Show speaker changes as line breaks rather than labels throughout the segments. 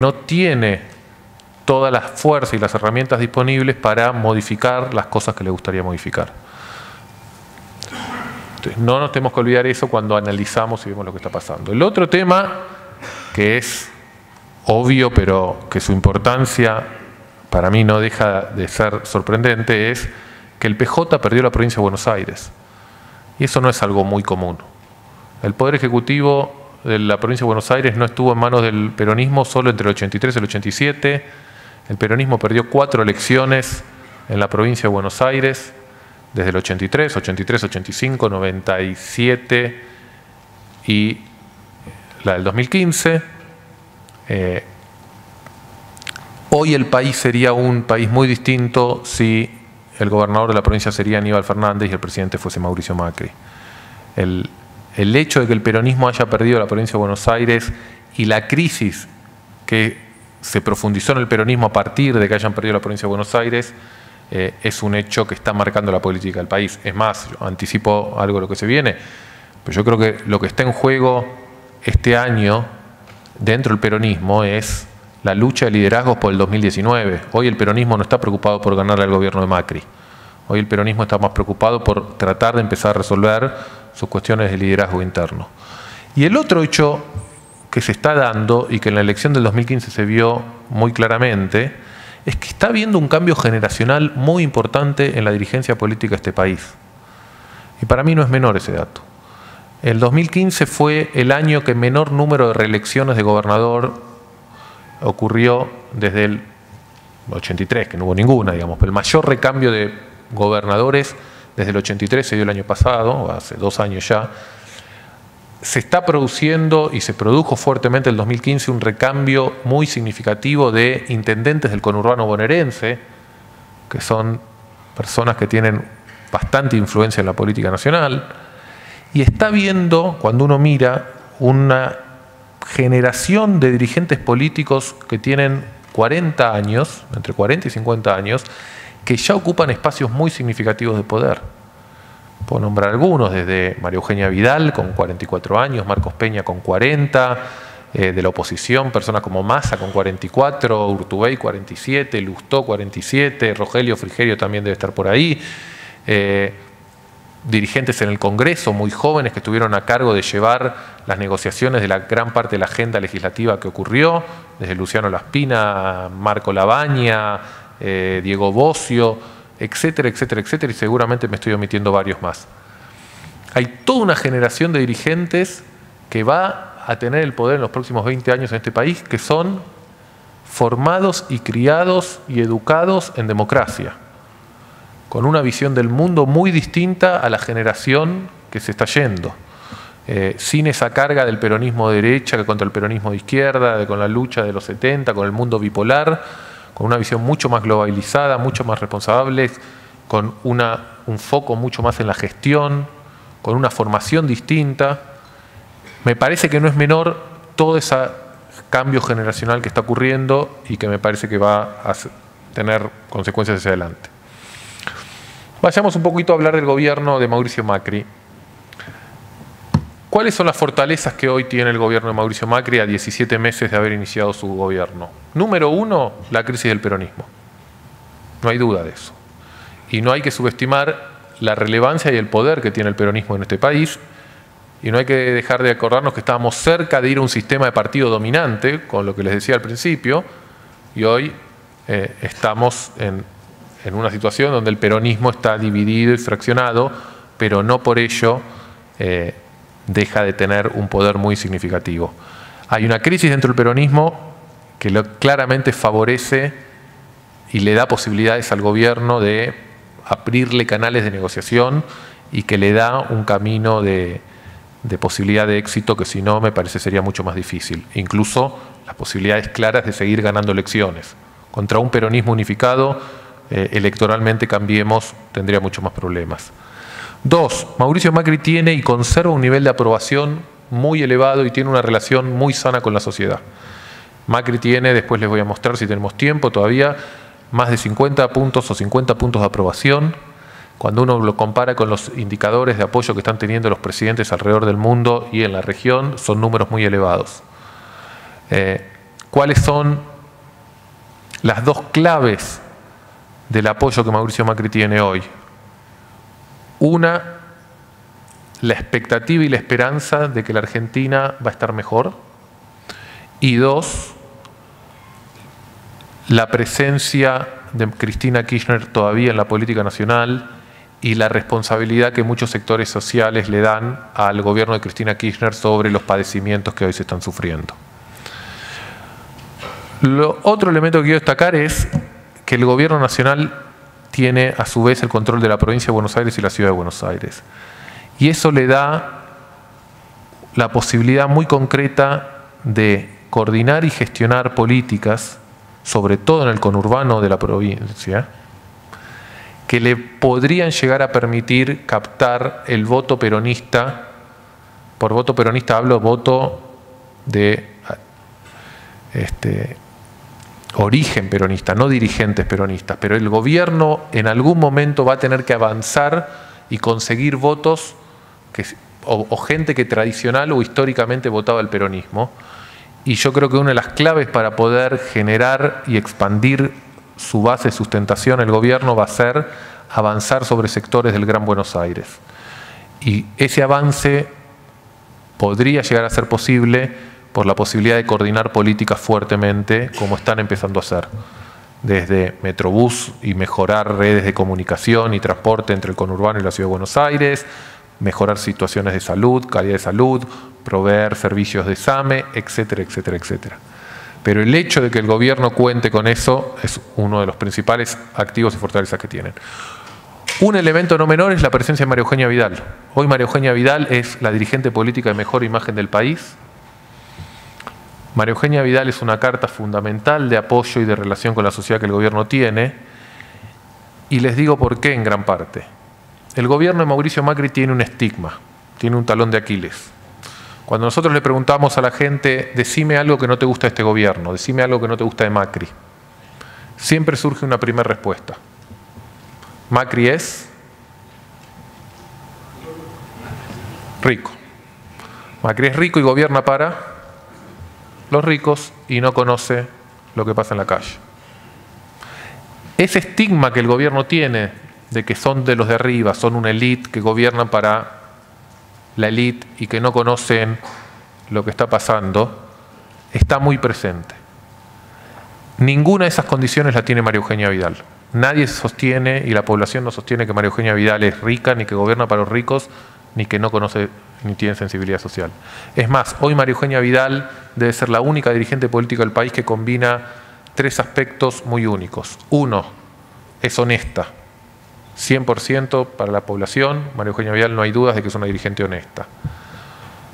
no tiene todas las fuerzas y las herramientas disponibles para modificar las cosas que le gustaría modificar. Entonces, no nos tenemos que olvidar eso cuando analizamos y vemos lo que está pasando. El otro tema, que es obvio, pero que su importancia para mí no deja de ser sorprendente, es que el PJ perdió la provincia de Buenos Aires. Y eso no es algo muy común. El Poder Ejecutivo de la provincia de Buenos Aires no estuvo en manos del peronismo solo entre el 83 y el 87. El peronismo perdió 4 elecciones en la provincia de Buenos Aires, desde el 83, 85, 97 y la del 2015. Hoy el país sería un país muy distinto si el gobernador de la provincia sería Aníbal Fernández y el presidente fuese Mauricio Macri. El hecho de que el peronismo haya perdido la provincia de Buenos Aires y la crisis que se profundizó en el peronismo a partir de que hayan perdido la provincia de Buenos Aires es un hecho que está marcando la política del país. Es más, yo anticipo algo de lo que se viene, pero yo creo que lo que está en juego este año dentro del peronismo es la lucha de liderazgos por el 2019. Hoy el peronismo no está preocupado por ganarle al gobierno de Macri. Hoy el peronismo está más preocupado por tratar de empezar a resolver sus cuestiones de liderazgo interno. Y el otro hecho que se está dando y que en la elección del 2015 se vio muy claramente es que está habiendo un cambio generacional muy importante en la dirigencia política de este país. Y para mí no es menor ese dato. El 2015 fue el año que menor número de reelecciones de gobernador ocurrió desde el 83, que no hubo ninguna, digamos, pero el mayor recambio de gobernadores desde el 83 se dio el año pasado, hace 2 años ya. Se está produciendo y se produjo fuertemente en el 2015 un recambio muy significativo de intendentes del conurbano bonaerense, que son personas que tienen bastante influencia en la política nacional, y está viendo, cuando uno mira, una generación de dirigentes políticos que tienen 40 años, entre 40 y 50 años, que ya ocupan espacios muy significativos de poder. Puedo nombrar algunos, desde María Eugenia Vidal con 44 años, Marcos Peña con 40, de la oposición, personas como Massa con 44, Urtubey 47, Lustó 47, Rogelio Frigerio también debe estar por ahí. Dirigentes en el Congreso, muy jóvenes, que estuvieron a cargo de llevar las negociaciones de la gran parte de la agenda legislativa que ocurrió, desde Luciano Laspina, Marco Labaña, Diego Bocio, etcétera, etcétera, etcétera, y seguramente me estoy omitiendo varios más. Hay toda una generación de dirigentes que va a tener el poder en los próximos 20 años en este país, que son formados y criados y educados en democracia, con una visión del mundo muy distinta a la generación que se está yendo, sin esa carga del peronismo de derecha contra el peronismo de izquierda, con la lucha de los 70, con el mundo bipolar, con una visión mucho más globalizada, mucho más responsable, con un foco mucho más en la gestión, con una formación distinta. Me parece que no es menor todo ese cambio generacional que está ocurriendo y que me parece que va a tener consecuencias hacia adelante. Vayamos un poquito a hablar del gobierno de Mauricio Macri. ¿Cuáles son las fortalezas que hoy tiene el gobierno de Mauricio Macri a 17 meses de haber iniciado su gobierno? Número 1, la crisis del peronismo. No hay duda de eso. Y no hay que subestimar la relevancia y el poder que tiene el peronismo en este país. Y no hay que dejar de acordarnos que estábamos cerca de ir a un sistema de partido dominante, con lo que les decía al principio, y hoy estamos en una situación donde el peronismo está dividido y fraccionado, pero no por ello deja de tener un poder muy significativo. Hay una crisis dentro del peronismo que claramente favorece y le da posibilidades al gobierno de abrirle canales de negociación y que le da un camino de posibilidad de éxito que si no me parece sería mucho más difícil. Incluso las posibilidades claras de seguir ganando elecciones. Contra un peronismo unificado, electoralmente Cambiemos tendría muchos más problemas. 2, Mauricio Macri tiene y conserva un nivel de aprobación muy elevado y tiene una relación muy sana con la sociedad. Macri tiene, después les voy a mostrar si tenemos tiempo todavía, más de 50 puntos o 50 puntos de aprobación. Cuando uno lo compara con los indicadores de apoyo que están teniendo los presidentes alrededor del mundo y en la región, son números muy elevados. ¿Cuáles son las dos claves del apoyo que Mauricio Macri tiene hoy? Una, la expectativa y la esperanza de que la Argentina va a estar mejor. Y dos, la presencia de Cristina Kirchner todavía en la política nacional y la responsabilidad que muchos sectores sociales le dan al gobierno de Cristina Kirchner sobre los padecimientos que hoy se están sufriendo. Otro elemento que quiero destacar es que el gobierno nacional tiene a su vez el control de la provincia de Buenos Aires y la ciudad de Buenos Aires. Y eso le da la posibilidad muy concreta de coordinar y gestionar políticas, sobre todo en el conurbano de la provincia, que le podrían llegar a permitir captar el voto peronista. Por voto peronista hablo voto de origen peronista, no dirigentes peronistas, pero el gobierno en algún momento va a tener que avanzar y conseguir votos o gente que tradicional o históricamente votaba el peronismo. Y yo creo que una de las claves para poder generar y expandir su base de sustentación el gobierno va a ser avanzar sobre sectores del Gran Buenos Aires. Y ese avance podría llegar a ser posible por la posibilidad de coordinar políticas fuertemente, como están empezando a hacer, desde Metrobús y mejorar redes de comunicación y transporte entre el conurbano y la ciudad de Buenos Aires, mejorar situaciones de salud, calidad de salud, proveer servicios de SAME, etcétera, etcétera, etcétera. Pero el hecho de que el gobierno cuente con eso es uno de los principales activos y fortalezas que tienen. Un elemento no menor es la presencia de María Eugenia Vidal. Hoy María Eugenia Vidal es la dirigente política de mejor imagen del país. María Eugenia Vidal es una carta fundamental de apoyo y de relación con la sociedad que el gobierno tiene. Y les digo por qué en gran parte. El gobierno de Mauricio Macri tiene un estigma, tiene un talón de Aquiles. Cuando nosotros le preguntamos a la gente, decime algo que no te gusta de este gobierno, decime algo que no te gusta de Macri, siempre surge una primera respuesta. Macri es rico. Macri es rico y gobierna para los ricos y no conoce lo que pasa en la calle. Ese estigma que el gobierno tiene de que son de los de arriba, son una élite que gobiernan para la élite y que no conocen lo que está pasando, está muy presente. Ninguna de esas condiciones la tiene María Eugenia Vidal. Nadie sostiene, y la población no sostiene, que María Eugenia Vidal es rica, ni que gobierna para los ricos, ni que no conoce, ni tiene sensibilidad social. Es más, hoy María Eugenia Vidal debe ser la única dirigente política del país que combina tres aspectos muy únicos. Uno, es honesta. 100% para la población. María Eugenia Vidal no hay dudas de que es una dirigente honesta.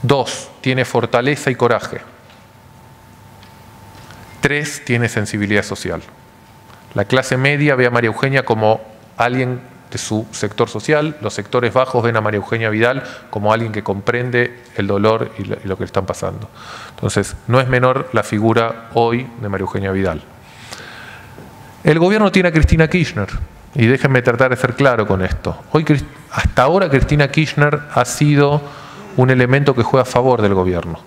Dos, tiene fortaleza y coraje. Tres, tiene sensibilidad social. La clase media ve a María Eugenia como alguien de su sector social, los sectores bajos ven a María Eugenia Vidal como alguien que comprende el dolor y lo que le están pasando. Entonces, no es menor la figura hoy de María Eugenia Vidal. El gobierno tiene a Cristina Kirchner. Y déjenme tratar de ser claro con esto. Hasta ahora Cristina Kirchner ha sido un elemento que juega a favor del gobierno.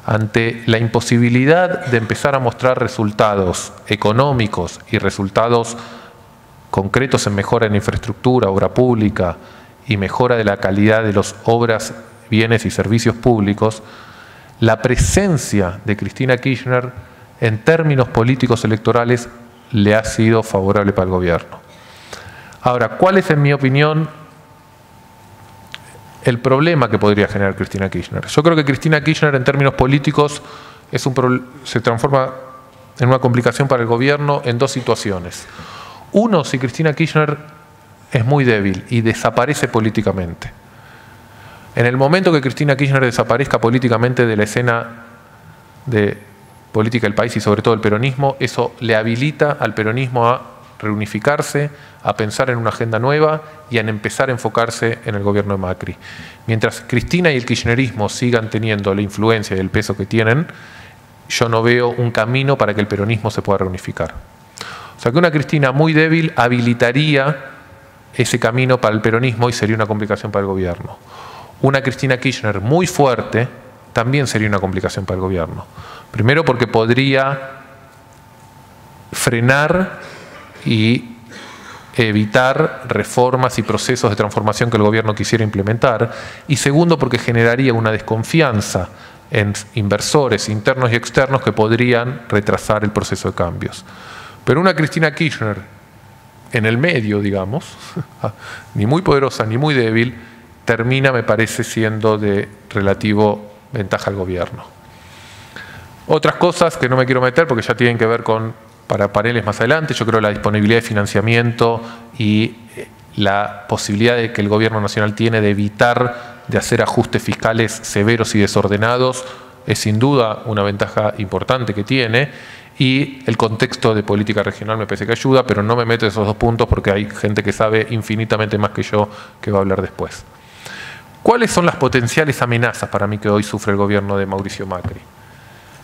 Ante la imposibilidad de empezar a mostrar resultados económicos y resultados concretos en mejora en infraestructura, obra pública y mejora de la calidad de las obras, bienes y servicios públicos, la presencia de Cristina Kirchner en términos políticos electorales le ha sido favorable para el gobierno. Ahora, ¿cuál es, en mi opinión, el problema que podría generar Cristina Kirchner? Yo creo que Cristina Kirchner, en términos políticos, se transforma en una complicación para el gobierno en dos situaciones. Uno, si Cristina Kirchner es muy débil y desaparece políticamente. En el momento que Cristina Kirchner desaparezca políticamente de la escena de política del país y sobre todo el peronismo, eso le habilita al peronismo a reunificarse, a pensar en una agenda nueva y a empezar a enfocarse en el gobierno de Macri. Mientras Cristina y el kirchnerismo sigan teniendo la influencia y el peso que tienen, yo no veo un camino para que el peronismo se pueda reunificar. O sea que una Cristina muy débil habilitaría ese camino para el peronismo y sería una complicación para el gobierno. Una Cristina Kirchner muy fuerte también sería una complicación para el gobierno. Primero porque podría frenar y evitar reformas y procesos de transformación que el gobierno quisiera implementar, y segundo porque generaría una desconfianza en inversores internos y externos que podrían retrasar el proceso de cambios. Pero una Cristina Kirchner en el medio, digamos, ni muy poderosa ni muy débil, termina, me parece, siendo de relativo ventaja al gobierno. Otras cosas que no me quiero meter porque ya tienen que ver con para paneles más adelante, yo creo la disponibilidad de financiamiento y la posibilidad de que el gobierno nacional tiene de evitar de hacer ajustes fiscales severos y desordenados es sin duda una ventaja importante que tiene, y el contexto de política regional me parece que ayuda, pero no me meto en esos dos puntos porque hay gente que sabe infinitamente más que yo que va a hablar después. ¿Cuáles son las potenciales amenazas para mí que hoy sufre el gobierno de Mauricio Macri?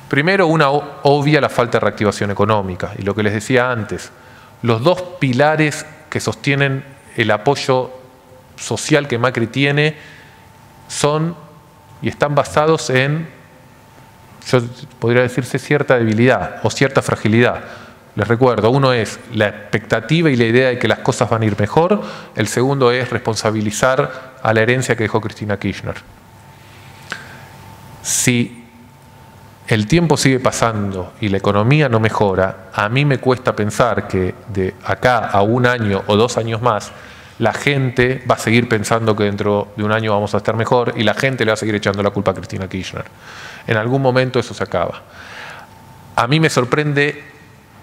Primero, una obvia, la falta de reactivación económica. Y lo que les decía antes, los dos pilares que sostienen el apoyo social que Macri tiene son y están basados en, yo podría decirse, cierta debilidad o cierta fragilidad. Les recuerdo, uno es la expectativa y la idea de que las cosas van a ir mejor. El segundo es responsabilizar a la herencia que dejó Cristina Kirchner. Si el tiempo sigue pasando y la economía no mejora, a mí me cuesta pensar que de acá a 1 año o 2 años más, la gente va a seguir pensando que dentro de 1 año vamos a estar mejor y la gente le va a seguir echando la culpa a Cristina Kirchner. En algún momento eso se acaba. A mí me sorprende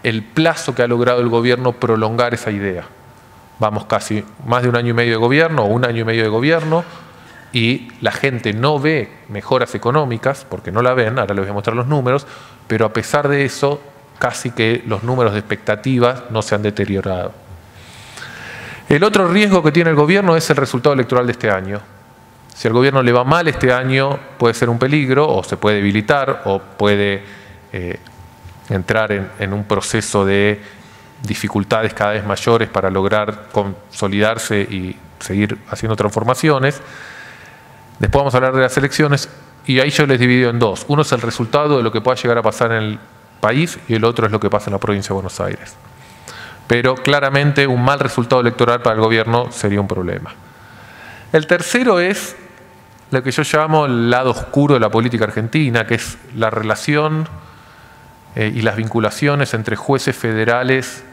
el plazo que ha logrado el gobierno prolongar esa idea. Vamos casi más de 1 año y medio de gobierno o 1 año y medio de gobierno, y la gente no ve mejoras económicas, porque no la ven, ahora les voy a mostrar los números, pero a pesar de eso, casi que los números de expectativas no se han deteriorado. El otro riesgo que tiene el gobierno es el resultado electoral de este año. Si al gobierno le va mal este año, puede ser un peligro, o se puede debilitar, o puede entrar en un proceso de dificultades cada vez mayores para lograr consolidarse y seguir haciendo transformaciones. Después vamos a hablar de las elecciones y ahí yo les divido en dos. Uno es el resultado de lo que pueda llegar a pasar en el país y el otro es lo que pasa en la provincia de Buenos Aires. Pero claramente un mal resultado electoral para el gobierno sería un problema. El tercero es lo que yo llamo el lado oscuro de la política argentina, que es la relación y las vinculaciones entre jueces federales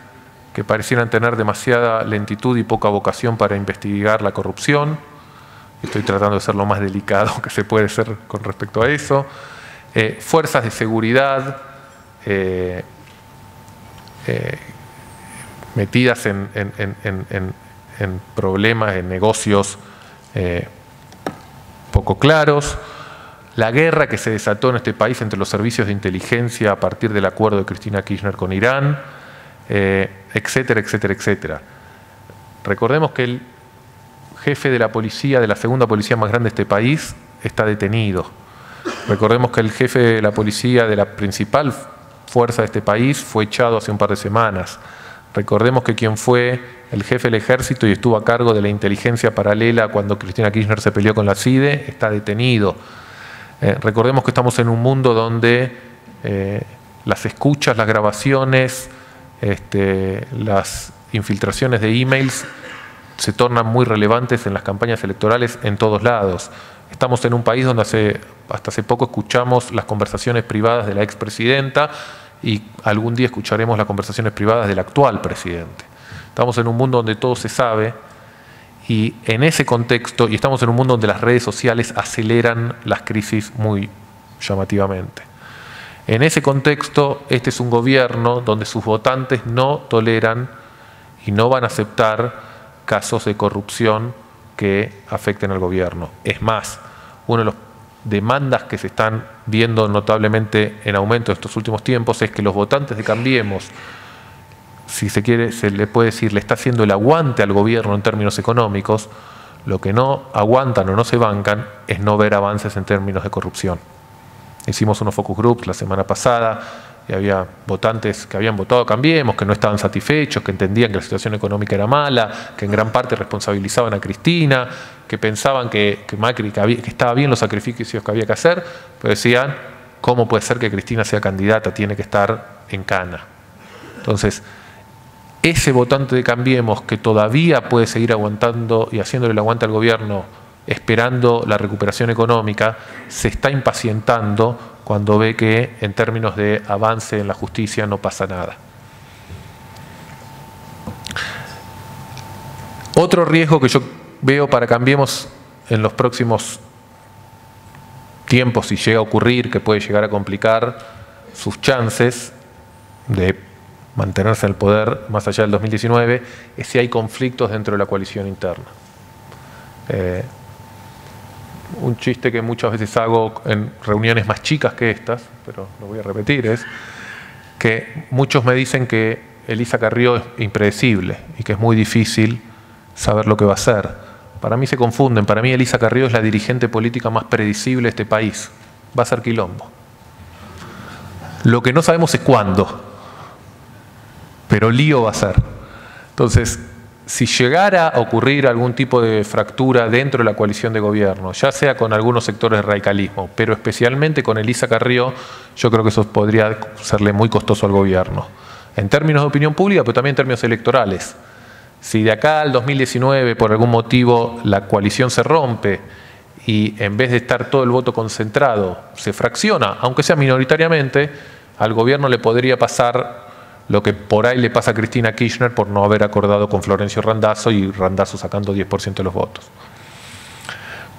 que parecieran tener demasiada lentitud y poca vocación para investigar la corrupción. Estoy tratando de ser lo más delicado que se puede ser con respecto a eso. Fuerzas de seguridad metidas en problemas, en negocios poco claros. La guerra que se desató en este país entre los servicios de inteligencia a partir del acuerdo de Cristina Kirchner con Irán, etcétera, etcétera, etcétera. Recordemos que el jefe de la policía, de la segunda policía más grande de este país, está detenido. Recordemos que el jefe de la policía de la principal fuerza de este país fue echado hace un par de semanas. Recordemos que quien fue el jefe del ejército y estuvo a cargo de la inteligencia paralela cuando Cristina Kirchner se peleó con la CIDE, está detenido. Recordemos que estamos en un mundo donde las escuchas, las grabaciones, las infiltraciones de emails se tornan muy relevantes en las campañas electorales en todos lados. Estamos en un país donde hasta hace poco escuchamos las conversaciones privadas de la expresidenta y algún día escucharemos las conversaciones privadas del actual presidente. Estamos en un mundo donde todo se sabe y en ese contexto, y estamos en un mundo donde las redes sociales aceleran las crisis muy llamativamente. En ese contexto, este es un gobierno donde sus votantes no toleran y no van a aceptar casos de corrupción que afecten al gobierno. Es más, una de las demandas que se están viendo notablemente en aumento en estos últimos tiempos es que los votantes de Cambiemos, si se quiere, se le puede decir, le está haciendo el aguante al gobierno en términos económicos. Lo que no aguantan o no se bancan es no ver avances en términos de corrupción. Hicimos unos focus groups la semana pasada y había votantes que habían votado Cambiemos, que no estaban satisfechos, que entendían que la situación económica era mala, que en gran parte responsabilizaban a Cristina, que pensaban que Macri, que estaba bien los sacrificios que había que hacer, pero decían, ¿cómo puede ser que Cristina sea candidata? Tiene que estar en cana. Entonces, ese votante de Cambiemos que todavía puede seguir aguantando y haciéndole el aguante al gobierno, esperando la recuperación económica, se está impacientando cuando ve que en términos de avance en la justicia no pasa nada. Otro riesgo que yo veo para Cambiemos en los próximos tiempos, si llega a ocurrir, que puede llegar a complicar sus chances de mantenerse en el poder más allá del 2019, es si hay conflictos dentro de la coalición interna. Un chiste que muchas veces hago en reuniones más chicas que estas, pero lo voy a repetir, es que muchos me dicen que Elisa Carrió es impredecible y que es muy difícil saber lo que va a hacer. Para mí se confunden. Para mí Elisa Carrió es la dirigente política más predecible de este país. Va a ser quilombo. Lo que no sabemos es cuándo, pero lío va a ser. Entonces, si llegara a ocurrir algún tipo de fractura dentro de la coalición de gobierno, ya sea con algunos sectores de radicalismo, pero especialmente con Elisa Carrió, yo creo que eso podría serle muy costoso al gobierno. En términos de opinión pública, pero también en términos electorales. Si de acá al 2019, por algún motivo, la coalición se rompe y en vez de estar todo el voto concentrado, se fracciona, aunque sea minoritariamente, al gobierno le podría pasar lo que por ahí le pasa a Cristina Kirchner por no haber acordado con Florencio Randazzo y Randazzo sacando 10% de los votos.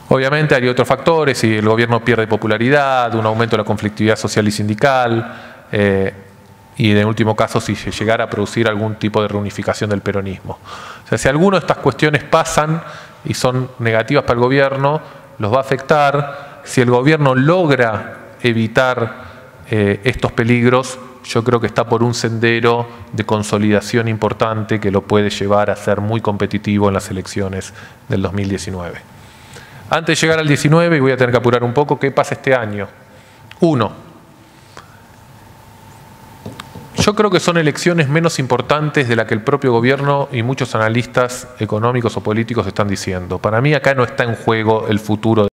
Obviamente hay otros factores, si el gobierno pierde popularidad, un aumento de la conflictividad social y sindical, y en último caso si se llegara a producir algún tipo de reunificación del peronismo. O sea, si alguna de estas cuestiones pasan y son negativas para el gobierno, los va a afectar. Si el gobierno logra evitar estos peligros, yo creo que está por un sendero de consolidación importante que lo puede llevar a ser muy competitivo en las elecciones del 2019. Antes de llegar al 19, y voy a tener que apurar un poco, ¿qué pasa este año? Uno, yo creo que son elecciones menos importantes de la que el propio gobierno y muchos analistas económicos o políticos están diciendo. Para mí acá no está en juego el futuro